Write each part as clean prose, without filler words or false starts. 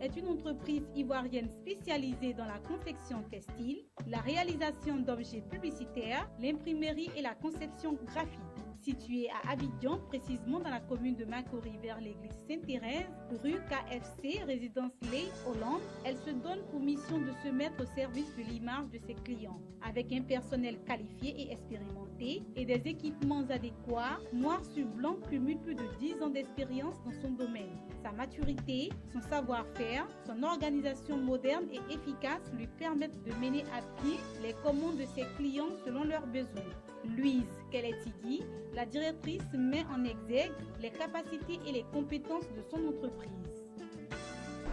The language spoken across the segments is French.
est une entreprise ivoirienne spécialisée dans la confection textile, la réalisation d'objets publicitaires, l'imprimerie et la conception graphique. Située à Abidjan, précisément dans la commune de Makori vers l'église Sainte-Thérèse, rue KFC, résidence Ley, Hollande, elle se donne pour mission de se mettre au service de l'image de ses clients. Avec un personnel qualifié et expérimenté et des équipements adéquats, Noir sur Blanc cumule plus de 10 ans d'expérience dans son domaine. Sa maturité, son savoir-faire, son organisation moderne et efficace lui permettent de mener à pied les commandes de ses clients selon leurs besoins. Louise Keletigui, la directrice, met en exergue les capacités et les compétences de son entreprise.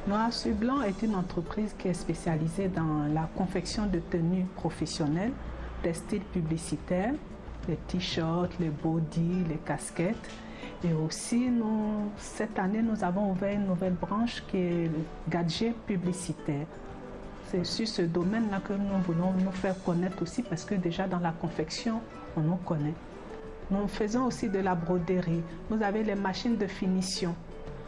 Noir sur Blanc est une entreprise qui est spécialisée dans la confection de tenues professionnelles, des styles publicitaires, les t-shirts, les bodys, les casquettes. Et aussi, cette année, nous avons ouvert une nouvelle branche qui est le gadget publicitaire. C'est sur ce domaine-là que nous voulons nous faire connaître aussi parce que déjà dans la confection, on nous connaît. Nous faisons aussi de la broderie. Vous avez les machines de finition.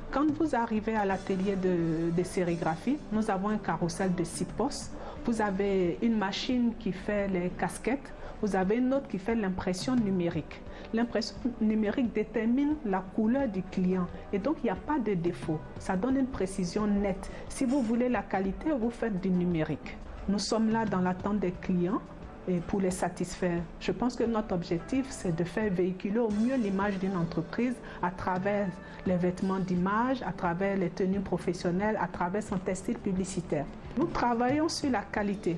Quand vous arrivez à l'atelier de sérigraphie, nous avons un carrousel de 6 postes. Vous avez une machine qui fait les casquettes. Vous avez une autre qui fait l'impression numérique. L'impression numérique détermine la couleur du client et donc il n'y a pas de défaut. Ça donne une précision nette. Si vous voulez la qualité, vous faites du numérique. Nous sommes là dans l'attente des clients et pour les satisfaire. Je pense que notre objectif, c'est de faire véhiculer au mieux l'image d'une entreprise à travers les vêtements d'image, à travers les tenues professionnelles, à travers son textile publicitaire. Nous travaillons sur la qualité.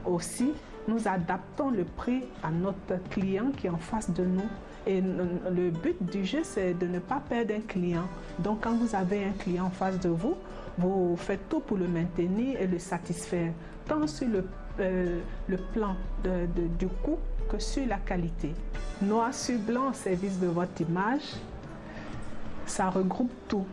Aussi, nous adaptons le prix à notre client qui est en face de nous. Et le but du jeu, c'est de ne pas perdre un client. Donc, quand vous avez un client en face de vous, vous faites tout pour le maintenir et le satisfaire, tant sur le plan du coût que sur la qualité. Noir sur Blanc au service de votre image, ça regroupe tout.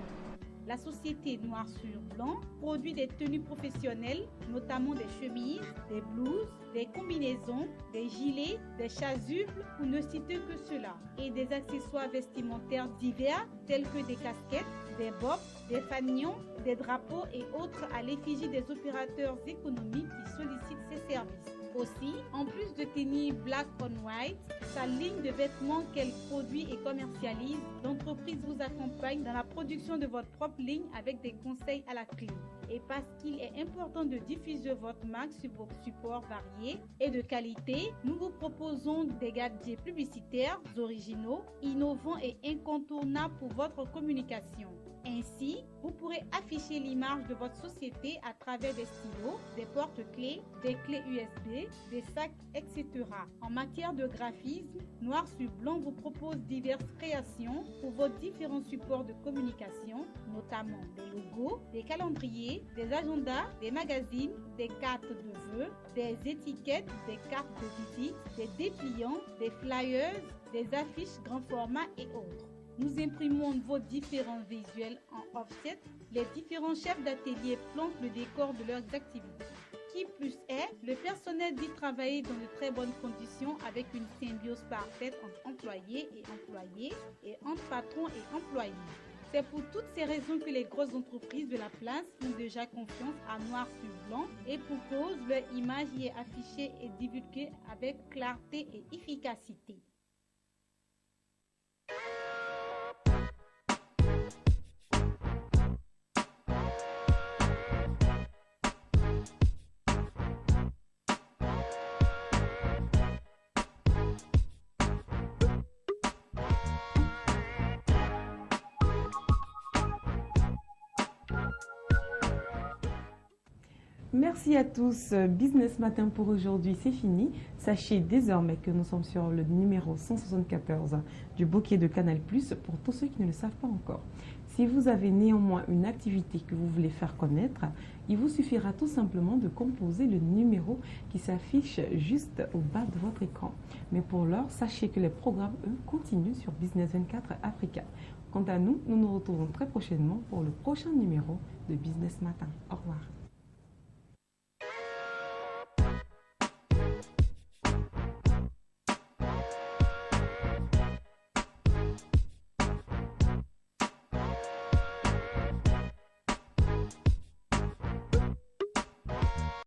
La société Noir sur Blanc produit des tenues professionnelles, notamment des chemises, des blouses, des combinaisons, des gilets, des chasubles, pour ne citer que cela, et des accessoires vestimentaires divers tels que des casquettes, des bobs, des fanions, des drapeaux et autres à l'effigie des opérateurs économiques qui sollicitent ces services. Aussi, en plus de tenir Black on White, sa ligne de vêtements qu'elle produit et commercialise, l'entreprise vous accompagne dans la production de votre propre ligne avec des conseils à la clé. Et parce qu'il est important de diffuser votre marque sur vos supports variés et de qualité, nous vous proposons des gadgets publicitaires originaux, innovants et incontournables pour votre communication. Ainsi, vous pourrez afficher l'image de votre société à travers des stylos, des porte-clés, des clés USB, des sacs, etc. En matière de graphisme, Noir sur Blanc vous propose diverses créations pour vos différents supports de communication, notamment des logos, des calendriers, des agendas, des magazines, des cartes de vœux, des étiquettes, des cartes de visite, des dépliants, des flyers, des affiches grand format et autres. Nous imprimons vos différents visuels en offset. Les différents chefs d'atelier plantent le décor de leurs activités. Qui plus est, le personnel dit travailler dans de très bonnes conditions avec une symbiose parfaite entre employés et entre patrons et employés. C'est pour toutes ces raisons que les grosses entreprises de la place ont déjà confiance à Noir sur Blanc et pour cause, leur image y est affichée et divulguée avec clarté et efficacité. Merci à tous. Business Matin pour aujourd'hui, c'est fini. Sachez désormais que nous sommes sur le numéro 174 du bouquet de Canal+, pour tous ceux qui ne le savent pas encore. Si vous avez néanmoins une activité que vous voulez faire connaître, il vous suffira tout simplement de composer le numéro qui s'affiche juste au bas de votre écran. Mais pour l'heure, sachez que les programmes, eux, continuent sur Business 24 Africa. Quant à nous, nous nous retrouvons très prochainement pour le prochain numéro de Business Matin. Au revoir.